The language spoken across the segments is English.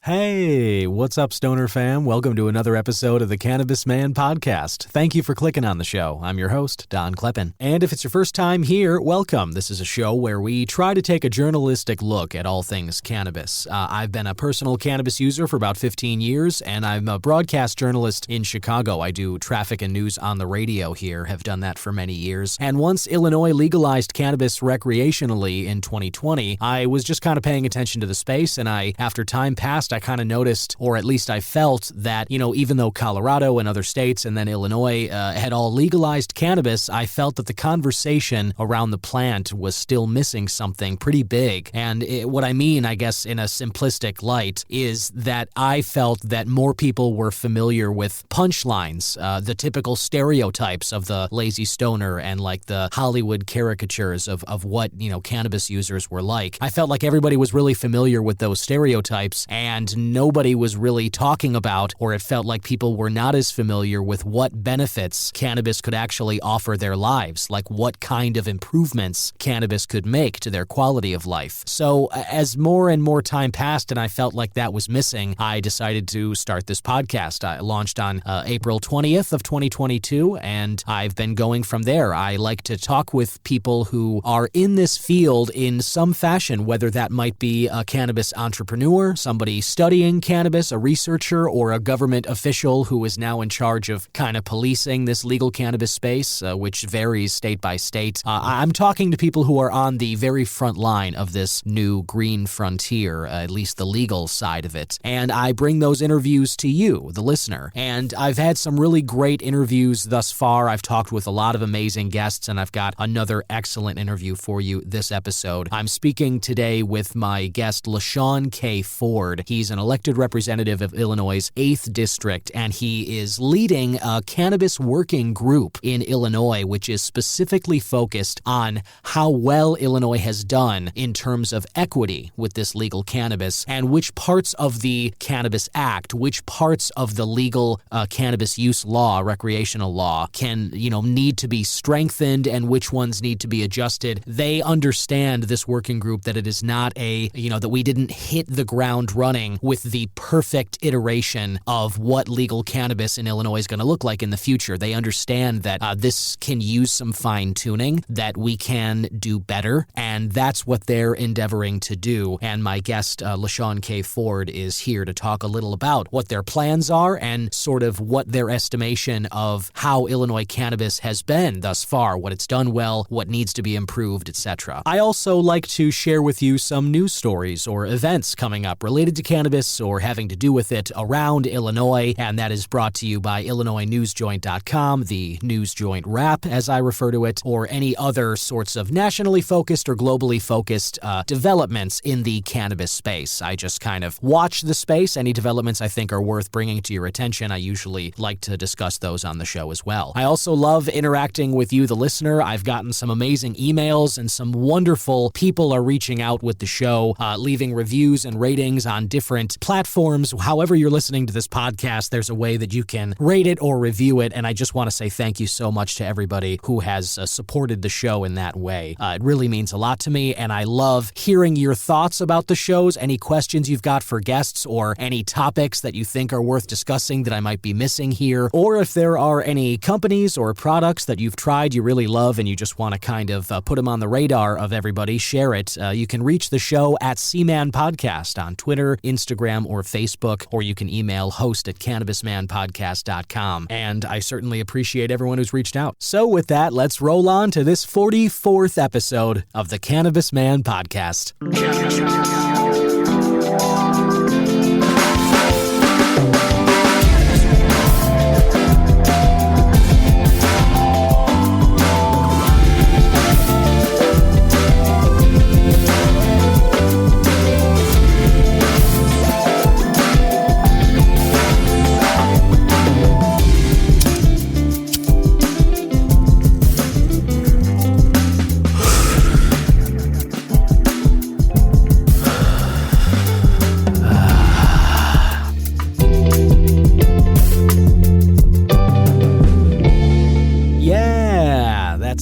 Hey, what's up, Stoner fam? Welcome to another episode of the Cannabis Man podcast. Thank you for clicking on the show. I'm your host, Don Kleppen. And if it's your first time here, welcome. This is a show where we try to take a journalistic look at all things cannabis. I've been a personal cannabis user for about 15 years, and I'm a broadcast journalist in Chicago. I do traffic and news on the radio here, have done that for many years. And once Illinois legalized cannabis recreationally in 2020, I was just kind of paying attention to the space, and after time passed, I kind of noticed, or at least I felt that, even though Colorado and other states and then Illinois had all legalized cannabis, I felt that the conversation around the plant was still missing something pretty big. And what I mean, I guess, in a simplistic light, is that I felt that more people were familiar with punchlines, the typical stereotypes of the lazy stoner and like the Hollywood caricatures of what, cannabis users were like. I felt like everybody was really familiar with those stereotypes, and nobody was really talking about, or it felt like people were not as familiar with what benefits cannabis could actually offer their lives, like what kind of improvements cannabis could make to their quality of life. So as more and more time passed and I felt like that was missing, I decided to start this podcast. I launched on April 20th of 2022, and I've been going from there. I like to talk with people who are in this field in some fashion, whether that might be a cannabis entrepreneur, somebody studying cannabis, a researcher, or a government official who is now in charge of kind of policing this legal cannabis space, which varies state by state. I'm talking to people who are on the very front line of this new green frontier, at least the legal side of it. And I bring those interviews to you, the listener. And I've had some really great interviews thus far. I've talked with a lot of amazing guests, and I've got another excellent interview for you this episode. I'm speaking today with my guest, Shawn K. Ford. He's an elected representative of Illinois' 8th District, and he is leading a cannabis working group in Illinois, which is specifically focused on how well Illinois has done in terms of equity with this legal cannabis, and which parts of the Cannabis Act, which parts of the legal cannabis use law, recreational law, can, need to be strengthened and which ones need to be adjusted. They understand, this working group, that it is not that we didn't hit the ground running with the perfect iteration of what legal cannabis in Illinois is going to look like in the future. They understand that this can use some fine-tuning, that we can do better, and that's what they're endeavoring to do. And my guest, Shawn K. Ford, is here to talk a little about what their plans are and sort of what their estimation of how Illinois cannabis has been thus far, what it's done well, what needs to be improved, etc. I also like to share with you some news stories or events coming up related to cannabis or having to do with it around Illinois, and that is brought to you by IllinoisNewsJoint.com, the News Joint Wrap, as I refer to it, or any other sorts of nationally focused or globally focused developments in the cannabis space. I just kind of watch the space. Any developments I think are worth bringing to your attention, I usually like to discuss those on the show as well. I also love interacting with you, the listener. I've gotten some amazing emails, and some wonderful people are reaching out with the show, leaving reviews and ratings on different platforms. However you're listening to this podcast, there's a way that you can rate it or review it, and I just want to say thank you so much to everybody who has supported the show in that way. It really means a lot to me, and I love hearing your thoughts about the shows, any questions you've got for guests, or any topics that you think are worth discussing that I might be missing here, or if there are any companies or products that you've tried you really love and you just want to kind of put them on the radar of everybody, share it. You can reach the show at C-Man Podcast on Twitter, Instagram, or Facebook, or you can email host@cannabismanpodcast.com. And I certainly appreciate everyone who's reached out. So with that, let's roll on to this 44th episode of the Cannabis Man Podcast.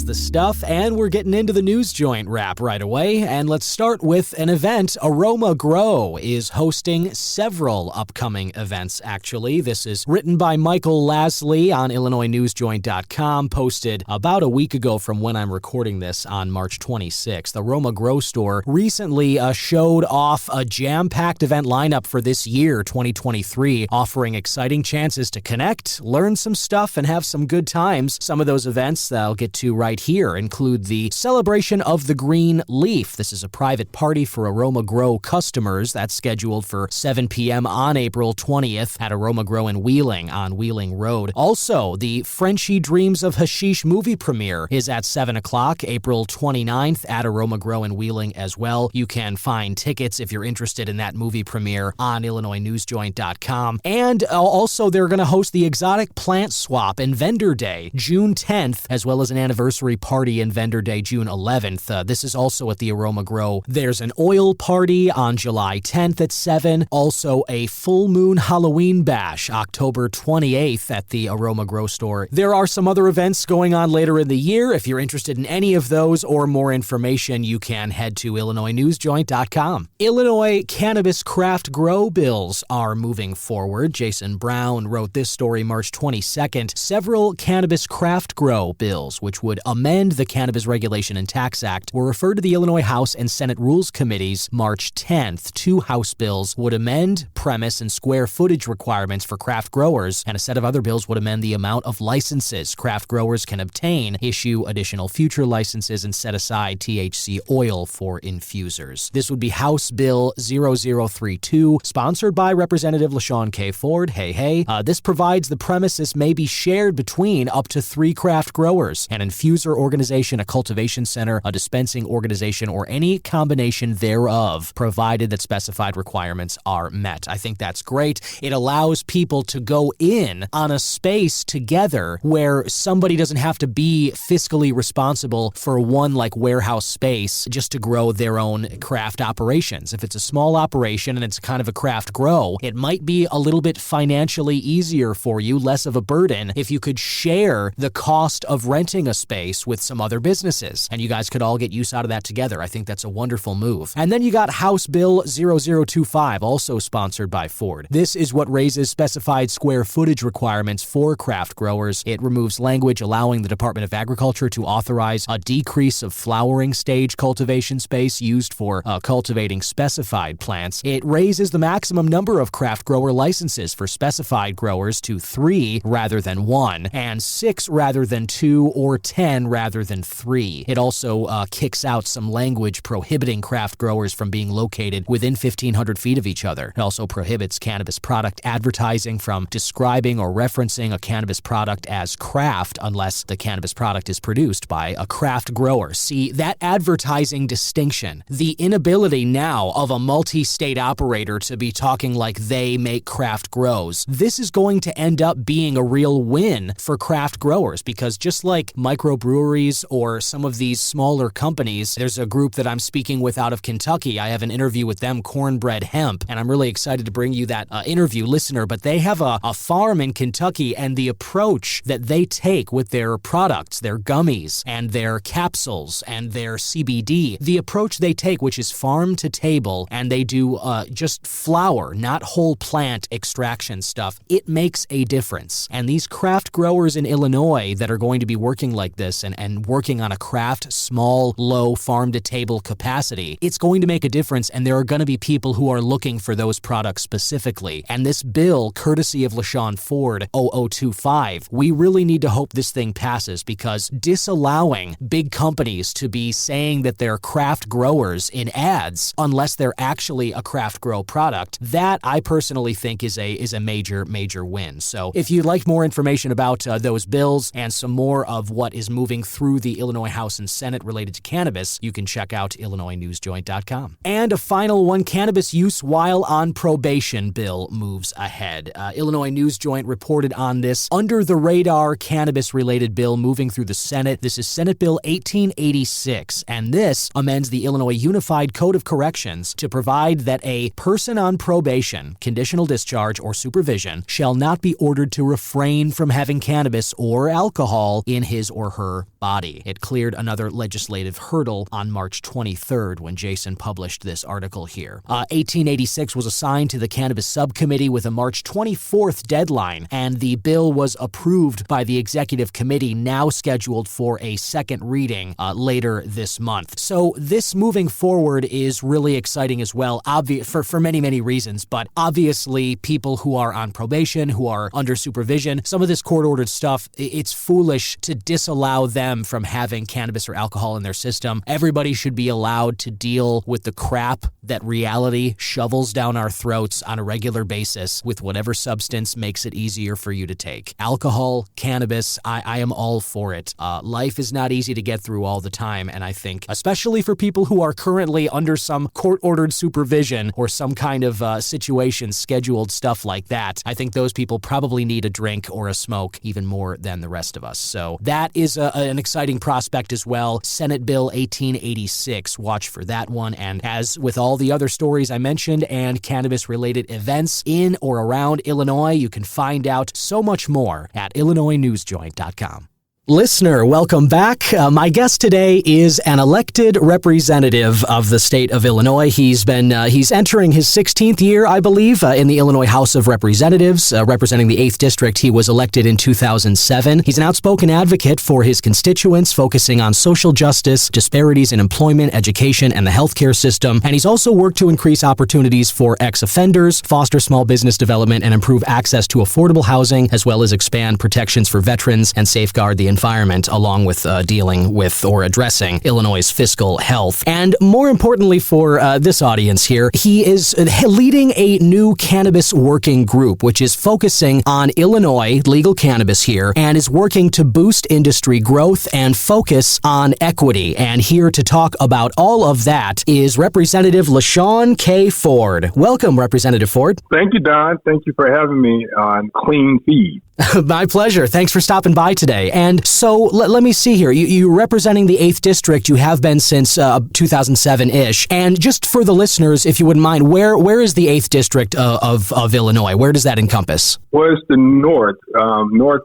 the stuff, and we're getting into the news joint wrap right away. And let's start with an event. Aroma Grow is hosting several upcoming events, actually. This is written by Michael Lasley on IllinoisNewsJoint.com, posted about a week ago from when I'm recording this on March 26th. The Aroma Grow store recently showed off a jam-packed event lineup for this year, 2023, offering exciting chances to connect, learn some stuff, and have some good times. Some of those events that I'll get to right here include the Celebration of the Green Leaf. This is a private party for Aroma Grow customers that's scheduled for 7 p.m. on April 20th at Aroma Grow in Wheeling on Wheeling Road. Also, the Frenchie Dreams of Hashish movie premiere is at 7 o'clock, April 29th at Aroma Grow in Wheeling as well. You can find tickets if you're interested in that movie premiere on IllinoisNewsJoint.com. And also, they're going to host the Exotic Plant Swap and Vendor Day, June 10th, as well as an anniversary party and Vendor Day, June 11th. This is also at the Aroma Grow. There's an oil party on July 10th at 7. Also, a full moon Halloween bash, October 28th at the Aroma Grow store. There are some other events going on later in the year. If you're interested in any of those or more information, you can head to IllinoisNewsJoint.com. Illinois cannabis craft grow bills are moving forward. Jason Brown wrote this story March 22nd. Several cannabis craft grow bills, which would amend the Cannabis Regulation and Tax Act, were referred to the Illinois House and Senate Rules Committees March 10th. Two House bills would amend premise and square footage requirements for craft growers, and a set of other bills would amend the amount of licenses craft growers can obtain, issue additional future licenses, and set aside THC oil for infusers. This would be House Bill 0032, sponsored by Representative Shawn K. Hey. This provides the premises may be shared between up to 3 craft growers, an infuser organization, a cultivation center, a dispensing organization, or any combination thereof, provided that specified requirements are met. I think that's great. It allows people to go in on a space together where somebody doesn't have to be fiscally responsible for one warehouse space just to grow their own craft operations. If it's a small operation and it's kind of a craft grow, it might be a little bit financially easier for you, less of a burden, if you could share the cost of renting a space with some other businesses, and you guys could all get use out of that together. I think that's a wonderful move. And then you got House Bill 0025, also sponsored by Ford. This is what raises specified square footage requirements for craft growers. It removes language allowing the Department of Agriculture to authorize a decrease of flowering stage cultivation space used for cultivating specified plants. It raises the maximum number of craft grower licenses for specified growers to 3 rather than 1, and 6 rather than 2, or 10 rather than 3. It also kicks out some language prohibiting craft growers from being located within 1,500 feet of each other. It also prohibits cannabis product advertising from describing or referencing a cannabis product as craft unless the cannabis product is produced by a craft grower. See, that advertising distinction, the inability now of a multi-state operator to be talking like they make craft grows, this is going to end up being a real win for craft growers, because just like microbreweries or some of these smaller companies, there's a group that I'm speaking with out of Kentucky. I have an interview with them, Cornbread Hemp, and I'm really excited to bring you that interview, listener. But they have a farm in Kentucky, and the approach that they take with their products, their gummies and their capsules and their CBD, the approach they take, which is farm to table, and they do just flower, not whole plant extraction stuff, it makes a difference. And these craft growers in Illinois that are going to be working like this and working on a craft, small, low, farm-to-table capacity, it's going to make a difference, and there are going to be people who are looking for those products specifically. And this bill, courtesy of LaShawn Ford, 0025, we really need to hope this thing passes, because disallowing big companies to be saying that they're craft growers in ads, unless they're actually a craft grow product, that I personally think is a major win. So if you'd like more information about those bills and some more of what is moving through the Illinois House and Senate related to cannabis, you can check out IllinoisNewsJoint.com. And a final one, cannabis use while on probation bill moves ahead. Illinois News Joint reported on this under-the-radar cannabis-related bill moving through the Senate. This is Senate Bill 1886, and this amends the Illinois Unified Code of Corrections to provide that a person on probation, conditional discharge, or supervision shall not be ordered to refrain from having cannabis or alcohol in his or her our body. It cleared another legislative hurdle on March 23rd when Jason published this article here. 1886 was assigned to the Cannabis Subcommittee with a March 24th deadline, and the bill was approved by the Executive Committee, now scheduled for a second reading later this month. So this moving forward is really exciting as well, for many, many reasons, but obviously people who are on probation, who are under supervision, some of this court-ordered stuff, it's foolish to disallow them from having cannabis or alcohol in their system. Everybody should be allowed to deal with the crap that reality shovels down our throats on a regular basis with whatever substance makes it easier for you to take. Alcohol, cannabis, I am all for it. Life is not easy to get through all the time, and I think, especially for people who are currently under some court-ordered supervision or some kind of situation, scheduled stuff like that, I think those people probably need a drink or a smoke even more than the rest of us. So that is an exciting prospect as well. Senate Bill 1886, watch for that one. And as with all the other stories I mentioned and cannabis-related events in or around Illinois, you can find out so much more at IllinoisNewsJoint.com. Listener, welcome back. My guest today is an elected representative of the state of Illinois. He's entering his 16th year, I believe, in the Illinois House of Representatives, representing the 8th District. He was elected in 2007. He's an outspoken advocate for his constituents, focusing on social justice, disparities in employment, education, and the healthcare system. And he's also worked to increase opportunities for ex-offenders, foster small business development, and improve access to affordable housing, as well as expand protections for veterans and safeguard the environment, along with dealing with or addressing Illinois' fiscal health. And more importantly for this audience here, he is leading a new cannabis working group, which is focusing on Illinois legal cannabis here and is working to boost industry growth and focus on equity. And here to talk about all of that is Representative Shawn K. Ford. Welcome, Representative Ford. Thank you, Don. Thank you for having me on Clean Feed. My pleasure. Thanks for stopping by today. And so let me see here. You're representing the 8th District. You have been since 2007-ish. And just for the listeners, if you wouldn't mind, where is the 8th District of Illinois? Where does that encompass? Well, it's the north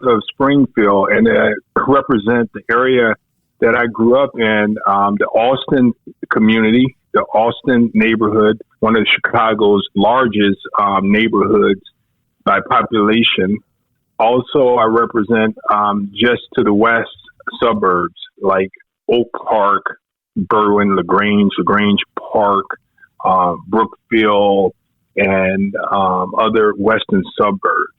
of Springfield, and it represents the area that I grew up in, the Austin community, the Austin neighborhood, one of Chicago's largest neighborhoods by population. Also, I represent just to the west suburbs like Oak Park, Berwyn, LaGrange Park, Brookfield, and other western suburbs.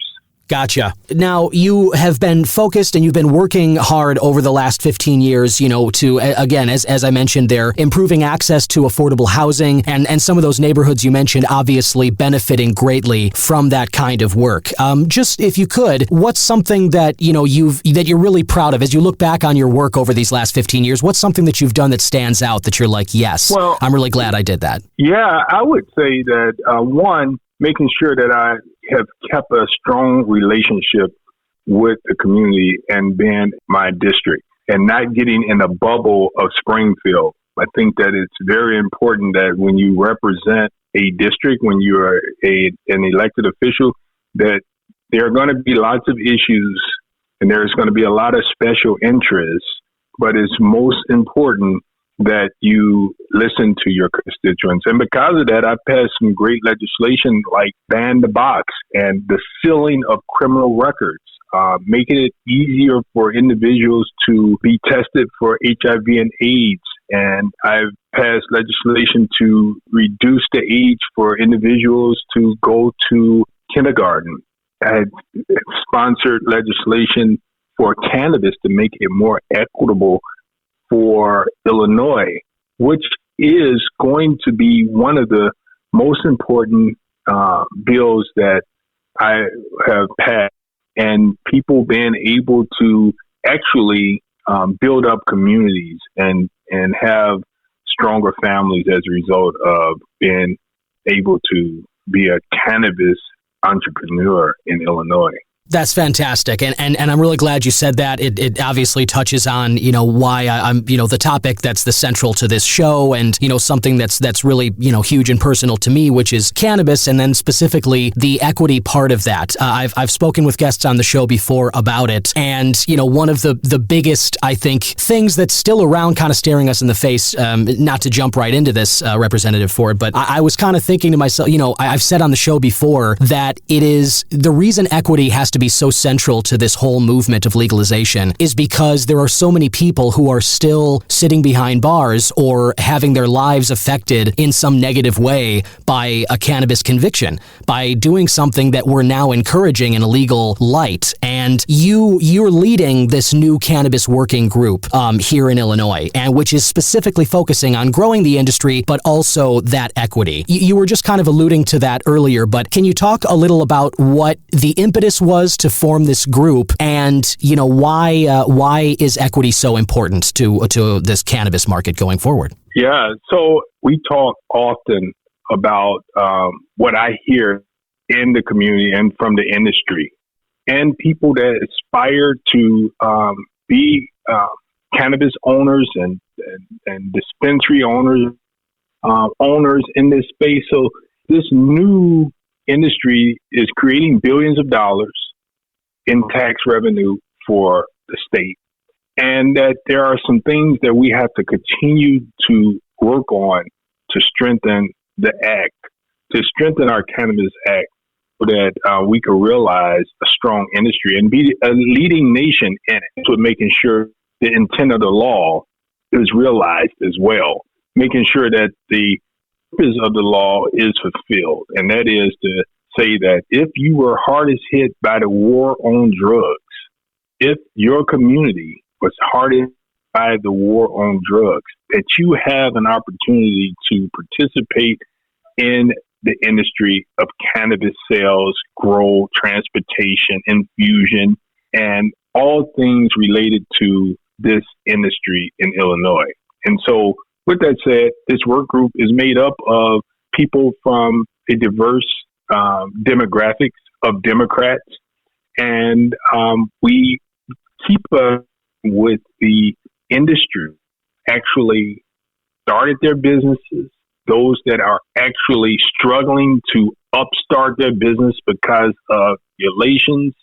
Gotcha. Now, you have been focused and you've been working hard over the last 15 years, to, again, as I mentioned there, improving access to affordable housing and some of those neighborhoods you mentioned obviously benefiting greatly from that kind of work. Just if you could, what's something that, that you're really proud of as you look back on your work over these last 15 years? What's something that you've done that stands out that you're like, yes, well, I'm really glad I did that? Yeah, I would say that, one, making sure that I have kept a strong relationship with the community and being my district and not getting in the bubble of Springfield. I think that it's very important that when you represent a district, when you are an elected official, that there are going to be lots of issues and there's going to be a lot of special interests, but it's most important that you listen to your constituents. And because of that, I've passed some great legislation like ban the box and the sealing of criminal records, making it easier for individuals to be tested for HIV and AIDS. And I've passed legislation to reduce the age for individuals to go to kindergarten. I sponsored legislation for cannabis to make it more equitable for Illinois, which is going to be one of the most important bills that I have passed, and people being able to actually build up communities and have stronger families as a result of being able to be a cannabis entrepreneur in Illinois. That's fantastic. And I'm really glad you said that. It obviously touches on, why I'm, the topic that's the central to this show and, something that's really, huge and personal to me, which is cannabis, and then specifically the equity part of that. I've spoken with guests on the show before about it. And, one of the biggest, I think, things that's still around kind of staring us in the face, not to jump right into this, Representative Ford, but I was kind of thinking to myself, I've said on the show before that it is the reason equity has to be so central to this whole movement of legalization is because there are so many people who are still sitting behind bars or having their lives affected in some negative way by a cannabis conviction, by doing something that we're now encouraging in a legal light. And you're leading this new cannabis working group here in Illinois, and which is specifically focusing on growing the industry, but also that equity. You were just kind of alluding to that earlier, but can you talk a little about what the impetus was to form this group, and why is equity so important to this cannabis market going forward? Yeah, so we talk often about what I hear in the community and from the industry, and people that aspire to be cannabis owners and dispensary owners in this space. So this new industry is creating billions of dollars in tax revenue for the state, and that there are some things that we have to continue to work on to strengthen the act, to strengthen our Cannabis Act, so that we can realize a strong industry and be a leading nation in it, so making sure the intent of the law is realized as well, making sure that the purpose of the law is fulfilled, and that is to say that if you were hardest hit by the war on drugs, if your community was hardest by the war on drugs, that you have an opportunity to participate in the industry of cannabis sales, grow, transportation, infusion, and all things related to this industry in Illinois. And so with that said, this work group is made up of people from a diverse demographics of Democrats, and we keep with the industry actually started their businesses, those that are actually struggling to upstart their business because of regulations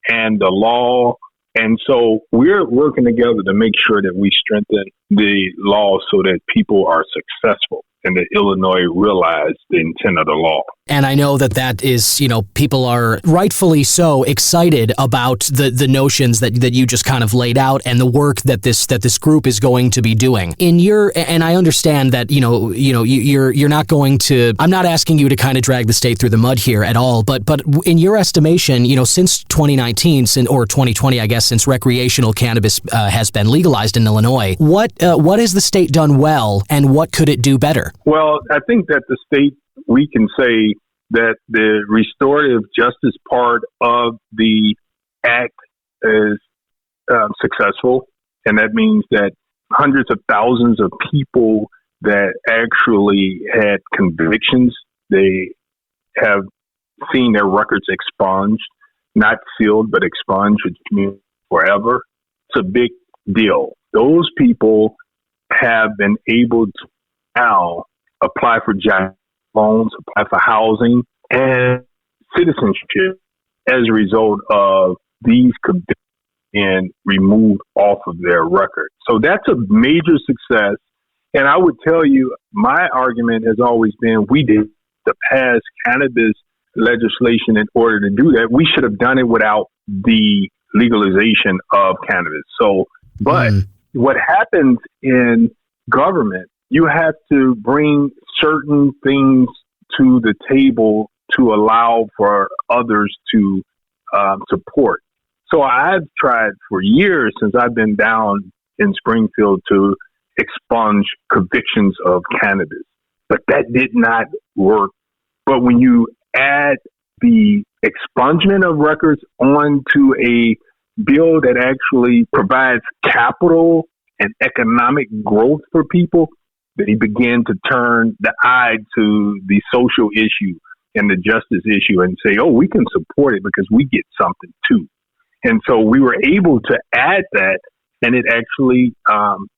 and the law. And so we're working together to make sure that we strengthen the law so that people are successful and that Illinois realize the intent of the law. And I know that is, people are rightfully so excited about the notions that you just kind of laid out and the work that this group is going to be doing. And I understand that, you're not going to, I'm not asking you to kind of drag the state through the mud here at all, but in your estimation, since 2019 or 2020, I guess, since recreational cannabis has been legalized in Illinois, what has the state done well and what could it do better? Well, I think that the state, we can say that the restorative justice part of the act is successful. And that means that hundreds of thousands of people that actually had convictions, they have seen their records expunged, not sealed, but expunged, which means forever. It's a big deal. Those people have been able to now apply for job loans, apply for housing and citizenship as a result of these convictions being removed off of their record. So that's a major success. And I would tell you, my argument has always been we did to pass cannabis legislation in order to do that. We should have done it without the legalization of cannabis. So, but what happens in government, you have to bring certain things to the table to allow for others to support. So I've tried for years since I've been down in Springfield to expunge convictions of cannabis, but that did not work. But when you add the expungement of records onto a bill that actually provides capital and economic growth for people, they begin to turn the eye to the social issue and the justice issue and say, oh, we can support it because we get something too. And so we were able to add that, and it actually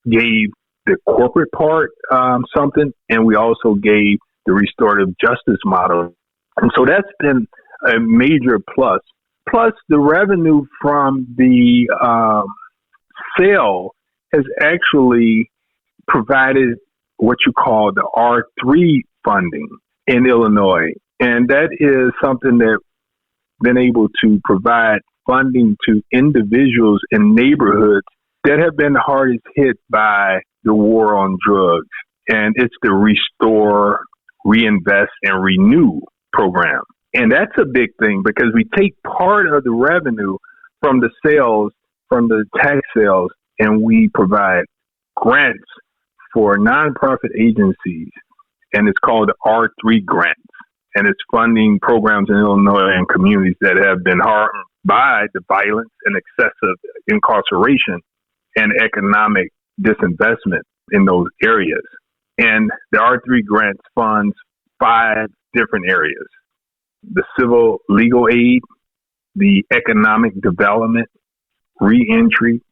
gave the corporate part something, and we also gave the restorative justice model. And so that's been a major plus. Plus, the revenue from the sale has actually provided what you call the R3 funding in Illinois. And that is something that been able to provide funding to individuals in neighborhoods that have been hardest hit by the war on drugs. And it's the Restore, Reinvest, and Renew program. And that's a big thing because we take part of the revenue from the sales, from the tax sales, and we provide grants for nonprofit agencies. And it's called R3 grants. And it's funding programs in Illinois and communities that have been harmed by the violence and excessive incarceration and economic disinvestment in those areas. And the R3 grants funds 5 different areas: the civil legal aid, the economic development, reentry,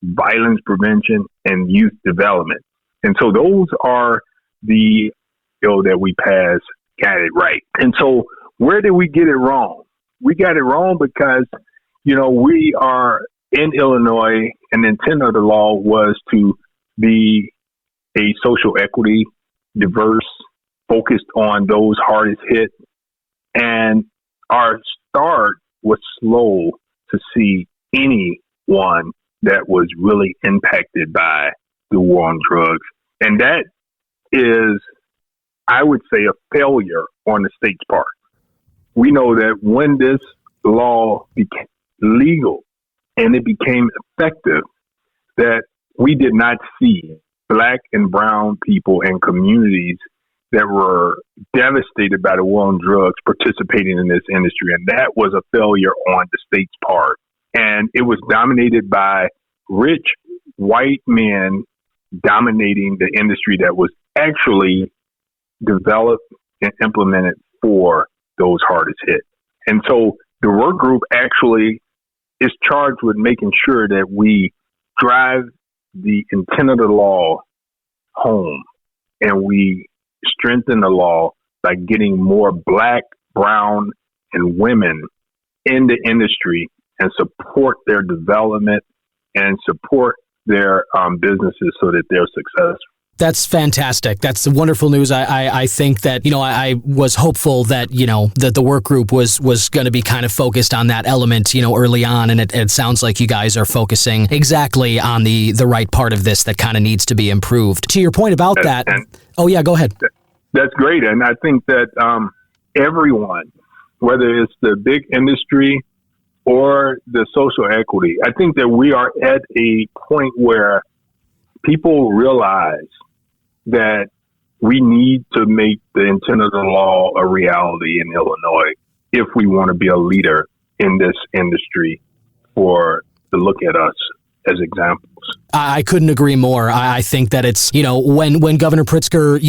violence prevention, and youth development. And so those are the bill that we passed, got it right. And so where did we get it wrong? We got it wrong because, we are in Illinois, and the intent of the law was to be a social equity, diverse, focused on those hardest hit. And our start was slow to see anyone that was really impacted by the war on drugs. And that is, I would say, a failure on the state's part. We know that when this law became legal and it became effective, that we did not see Black and brown people and communities that were devastated by the war on drugs participating in this industry. And that was a failure on the state's part. And it was dominated by rich white men dominating the industry that was actually developed and implemented for those hardest hit. And so the work group actually is charged with making sure that we drive the intent of the law home, and we strengthen the law by getting more Black, brown, and women in the industry and support their development and support their businesses so that they're successful. That's fantastic. That's wonderful news. I think that, I was hopeful that, that the work group was going to be kind of focused on that element, early on. And it sounds like you guys are focusing exactly on the right part of this that kind of needs to be improved. To your point about that. Oh, yeah, go ahead. That's great. And I think that everyone, whether it's the big industry or the social equity, I think that we are at a point where people realize that we need to make the intent of the law a reality in Illinois if we want to be a leader in this industry for to look at us as examples. I couldn't agree more. I think that it's, when Governor Pritzker,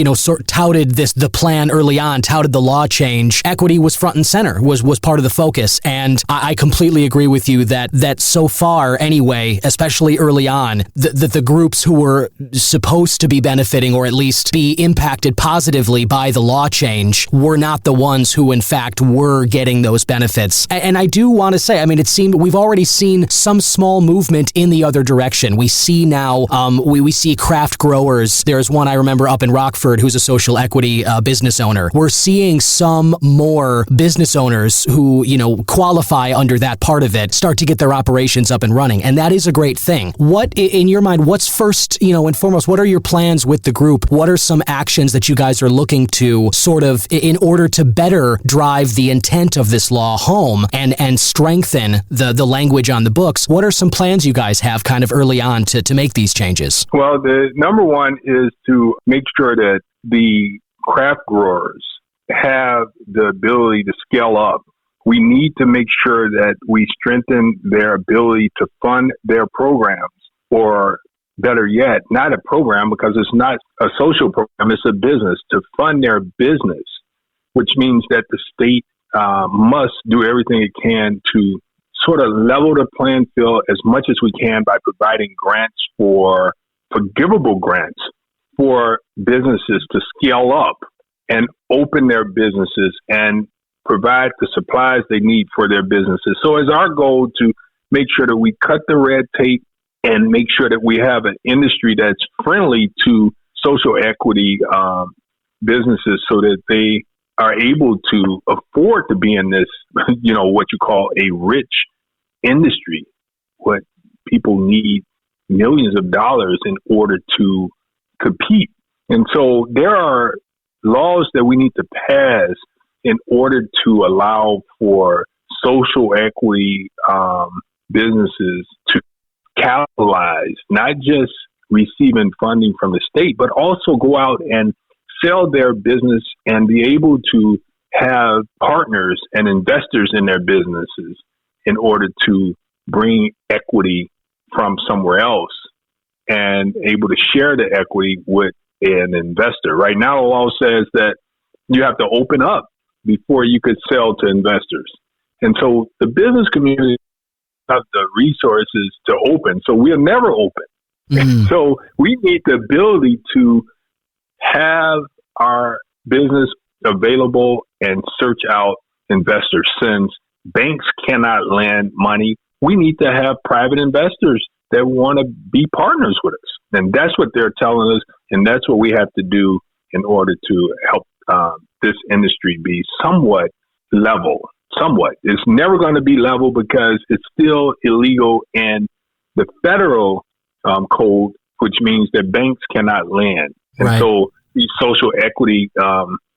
touted the plan early on, touted the law change, equity was front and center, was part of the focus. And I completely agree with you that so far anyway, especially early on, the groups who were supposed to be benefiting or at least be impacted positively by the law change were not the ones who in fact were getting those benefits. And I do want to say, it seemed we've already seen some small movement in the other direction. We see now, we see craft growers. There's one I remember up in Rockford who's a social equity business owner. We're seeing some more business owners who, qualify under that part of it start to get their operations up and running. And that is a great thing. What, in your mind, what's first, and foremost, what are your plans with the group? What are some actions that you guys are looking to sort of in order to better drive the intent of this law home and strengthen the language on the books? What are some plans you guys have kind of early on to make these changes? Well, the number one is to make sure that the craft growers have the ability to scale up. We need to make sure that we strengthen their ability to fund their programs, or better yet, not a program because it's not a social program, it's a business, to fund their business which means that the state must do everything it can to sort of level the playing field as much as we can by providing grants for forgivable grants for businesses to scale up and open their businesses and provide the supplies they need for their businesses. So it's our goal to make sure that we cut the red tape and make sure that we have an industry that's friendly to social equity businesses so that they are able to afford to be in this, what you call a rich industry. What people need millions of dollars in order to compete. And so there are laws that we need to pass in order to allow for social equity businesses to capitalize, not just receiving funding from the state, but also go out and sell their business and be able to have partners and investors in their businesses in order to bring equity from somewhere else and able to share the equity with an investor. Right now, the law says that you have to open up before you could sell to investors. And so the business community have the resources to open. So we'll never open. Mm-hmm. So we need the ability to have our business available and search out investors. Since banks cannot lend money, we need to have private investors that want to be partners with us. And that's what they're telling us. And that's what we have to do in order to help this industry be somewhat level. Somewhat. It's never going to be level because it's still illegal in the federal code, which means that banks cannot lend. And right. So these social equity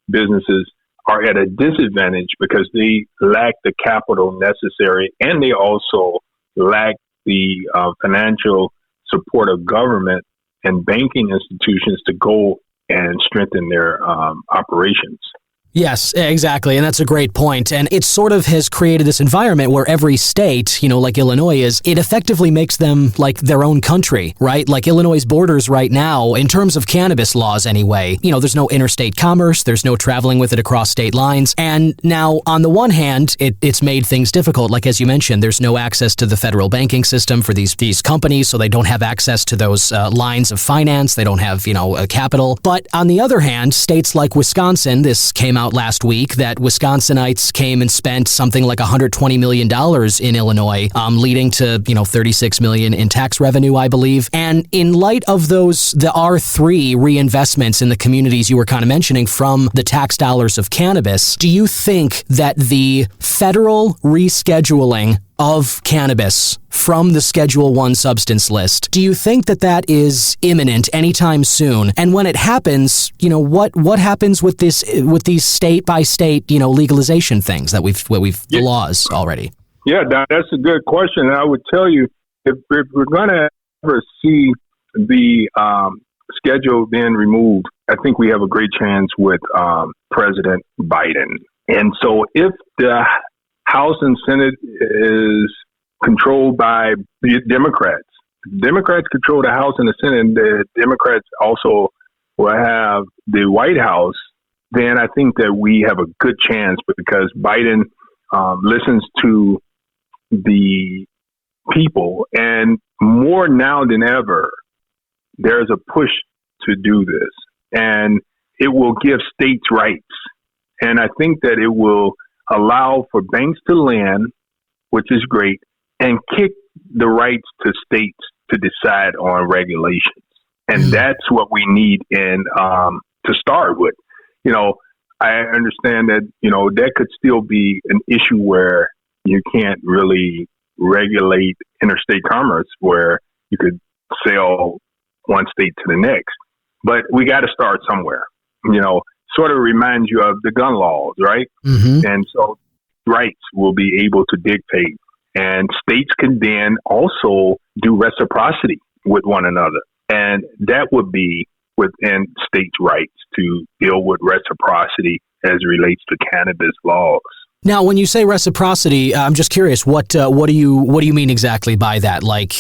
businesses are at a disadvantage because they lack the capital necessary, and they also lack the financial support of government and banking institutions to go and strengthen their operations. Yes, exactly. And that's a great point. And it sort of has created this environment where every state, like Illinois is, it effectively makes them like their own country, right? Like Illinois' borders right now, in terms of cannabis laws anyway, there's no interstate commerce, there's no traveling with it across state lines. And now, on the one hand, it's made things difficult. Like, as you mentioned, there's no access to the federal banking system for these companies, so they don't have access to those lines of finance. They don't have, a capital. But on the other hand, states like Wisconsin, this came out last week that Wisconsinites came and spent something like $120 million in Illinois, leading to, $36 million in tax revenue, I believe. And in light of the R3 reinvestments in the communities you were kind of mentioning from the tax dollars of cannabis, do you think that the federal rescheduling of cannabis from the Schedule 1 substance list, do you think that is imminent anytime soon? And when it happens, what happens with these state by state, legalization things that we've the laws already? Yeah, that's a good question. And I would tell you, if we're going to ever see the schedule being removed, I think we have a great chance with President Biden. And so if the House and Senate is controlled by the Democrats. Democrats control the House and the Senate, and the Democrats also will have the White House. Then I think that we have a good chance because Biden listens to the people, and more now than ever, there's a push to do this, and it will give states rights. And I think that it will allow for banks to lend, which is great, and kick the rights to states to decide on regulations. And that's what we need to start with. I understand that, that could still be an issue where you can't really regulate interstate commerce where you could sell one state to the next. But we got to start somewhere, sort of reminds you of the gun laws, right? Mm-hmm. And so rights will be able to dictate. And states can then also do reciprocity with one another. And that would be within states' rights to deal with reciprocity as it relates to cannabis laws. Now, when you say reciprocity, I'm just curious, what do you mean exactly by that? Like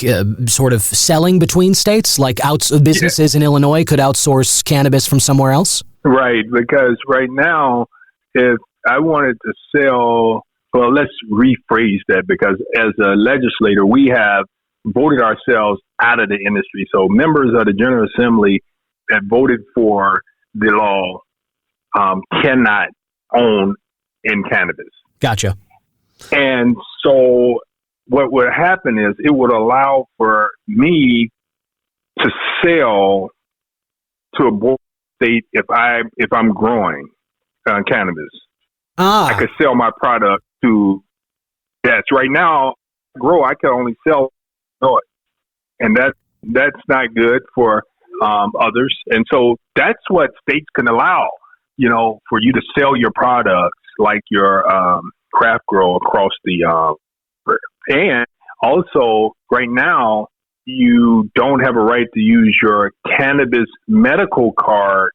sort of selling between states? Like businesses in Illinois could outsource cannabis from somewhere else? Right, because right now if I wanted to sell, well, let's rephrase that, because as a legislator, we have voted ourselves out of the industry. So members of the General Assembly that voted for the law cannot own in cannabis. Gotcha. And so what would happen is it would allow for me to sell to a board state if I'm growing cannabis. I could sell my product to, yes, right now, I can only sell it. And that's not good for others. And so that's what states can allow, for you to sell your products like your craft grow across the and also right now you don't have a right to use your cannabis medical card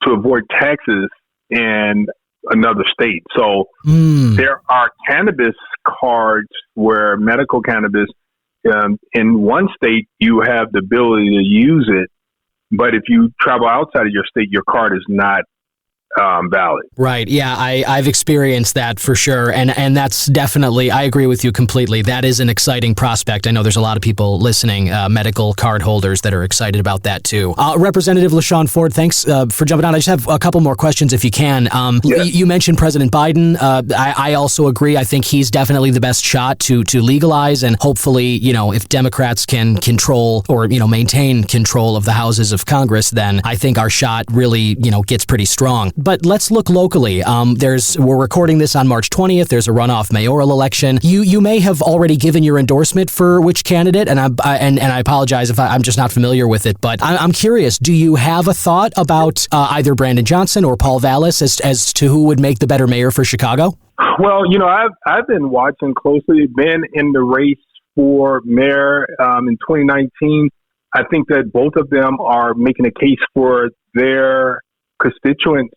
to avoid taxes in another state. So there are cannabis cards where medical cannabis in one state you have the ability to use it, but if you travel outside of your state, your card is not valid. Right. Yeah, I've experienced that for sure. And that's definitely, I agree with you completely. That is an exciting prospect. I know there's a lot of people listening, medical card holders that are excited about that too. Representative LaShawn Ford, thanks for jumping on. I just have a couple more questions if you can. Yes. You mentioned President Biden. I also agree. I think he's definitely the best shot to legalize, and hopefully, if Democrats can control or, maintain control of the houses of Congress, then I think our shot really, gets pretty strong. But let's look locally. We're recording this on March 20th. There's a runoff mayoral election. You may have already given your endorsement for which candidate, and I apologize if I'm just not familiar with it. But I'm curious. Do you have a thought about either Brandon Johnson or Paul Vallis as to who would make the better mayor for Chicago? Well, I've been watching closely. Been in the race for mayor in 2019. I think that both of them are making a case for their constituent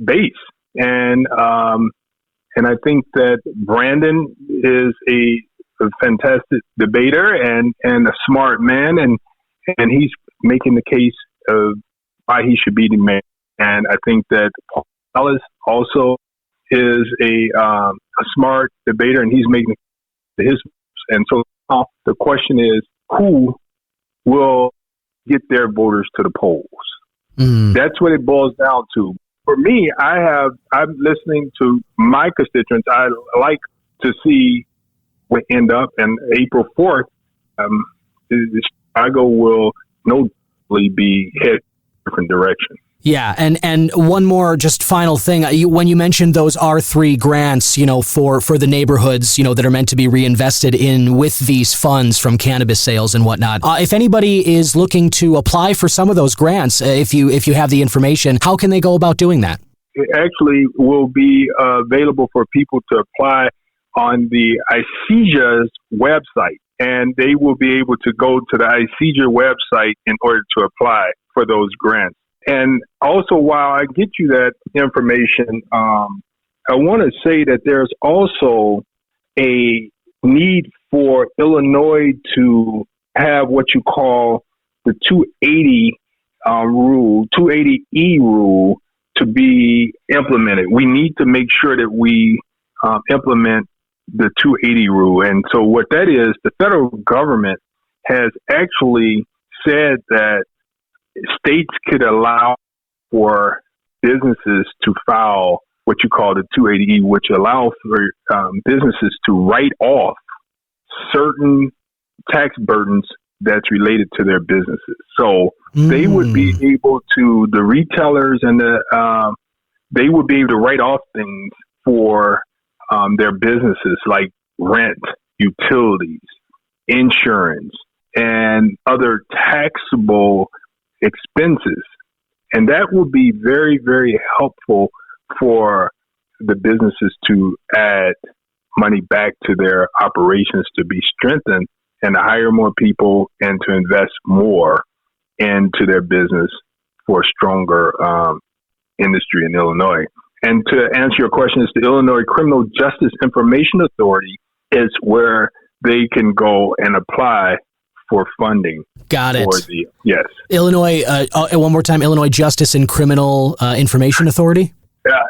base. And I think that Brandon is a fantastic debater and a smart man, and he's making the case of why he should be the mayor. And I think that Paul Vallis also is a smart debater, and he's making his. And so the question is, who will get their voters to the polls? That's what it boils down to. For me, I'm listening to my constituents. I like to see what end up, and April 4th, Chicago will notably be headed in a different direction. Yeah, and one more just final thing. When you mentioned those R3 grants, for the neighborhoods, that are meant to be reinvested in with these funds from cannabis sales and whatnot. If anybody is looking to apply for some of those grants, if you have the information, how can they go about doing that? It actually will be available for people to apply on the ICEJA's website, and they will be able to go to the ICEJA website in order to apply for those grants. And also, while I get you that information, I want to say that there's also a need for Illinois to have what you call the 280 280E rule to be implemented. We need to make sure that we implement the 280 rule. And so what that is, the federal government has actually said that states could allow for businesses to file what you call the 280E, which allows for businesses to write off certain tax burdens that's related to their businesses. So they would be able to, the retailers and they would be able to write off things for their businesses like rent, utilities, insurance, and other taxable expenses. And that will be very, very helpful for the businesses to add money back to their operations to be strengthened and to hire more people and to invest more into their business for a stronger industry in Illinois. And to answer your question, is the Illinois Criminal Justice Information Authority is where they can go and apply for funding. Got it. Yes. Illinois, one more time, Illinois Justice and Criminal Information Authority?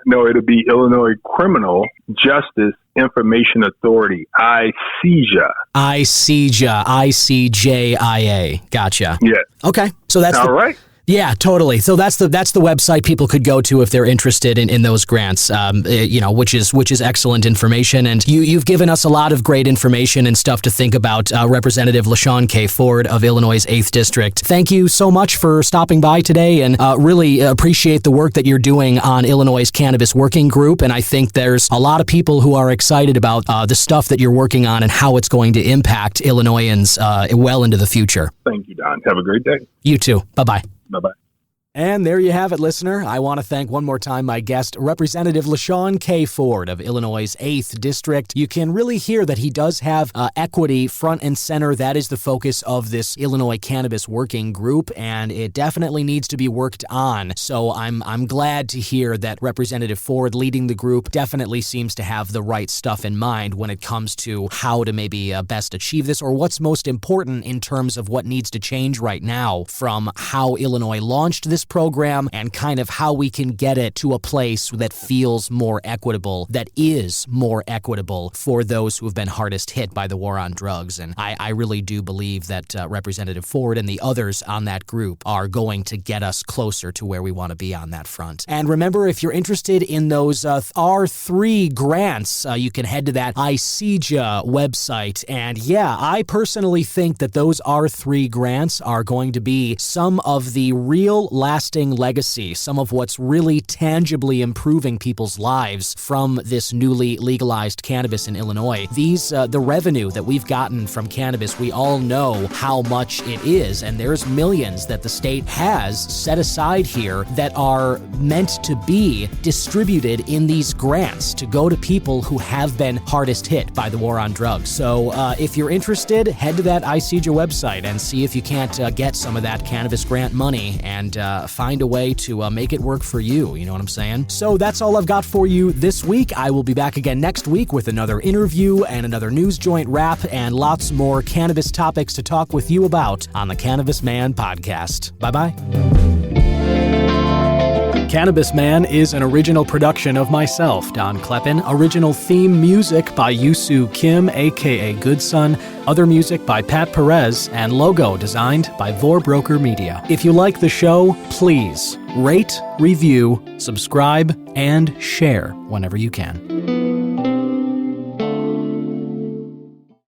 No, it'll be Illinois Criminal Justice Information Authority, ICJIA. ICJIA, ICJIA. Gotcha. Yes. Okay, so that's all right. Yeah, totally. So that's the website people could go to if they're interested in those grants, which is excellent information. And you've given us a lot of great information and stuff to think about, Representative Shawn K. Ford of Illinois' 8th District. Thank you so much for stopping by today, and really appreciate the work that you're doing on Illinois' Cannabis Working Group. And I think there's a lot of people who are excited about the stuff that you're working on and how it's going to impact Illinoisans well into the future. Thank you, Don. Have a great day. You too. Bye-bye. Bye-bye. And there you have it, listener. I want to thank one more time my guest, Representative Shawn K. Ford of Illinois' 8th District. You can really hear that he does have equity front and center. That is the focus of this Illinois Cannabis Working Group, and it definitely needs to be worked on. So I'm glad to hear that Representative Ford leading the group definitely seems to have the right stuff in mind when it comes to how to maybe best achieve this, or what's most important in terms of what needs to change right now from how Illinois launched this program and kind of how we can get it to a place that feels more equitable, that is more equitable for those who have been hardest hit by the war on drugs. And I really do believe that Representative Ford and the others on that group are going to get us closer to where we want to be on that front. And remember, if you're interested in those R3 grants, you can head to that ICJIA website. And yeah, I personally think that those R3 grants are going to be some of the real lasting legacy, some of what's really tangibly improving people's lives from this newly legalized cannabis in Illinois. These, the revenue that we've gotten from cannabis, we all know how much it is, and there's millions that the state has set aside here that are meant to be distributed in these grants to go to people who have been hardest hit by the war on drugs. So if you're interested, head to that ICJIA website and see if you can't get some of that cannabis grant money and find a way to make it work for you. You know what I'm saying? So that's all I've got for you this week. I will be back again next week with another interview and another news joint wrap and lots more cannabis topics to talk with you about on the Cannabis Man podcast. Bye-bye. Cannabis Man is an original production of myself, Don Kleppen. Original theme music by Yusu Kim, aka Goodson. Other music by Pat Perez, and logo designed by Vorbroker Media. If you like the show, please rate, review, subscribe, and share whenever you can.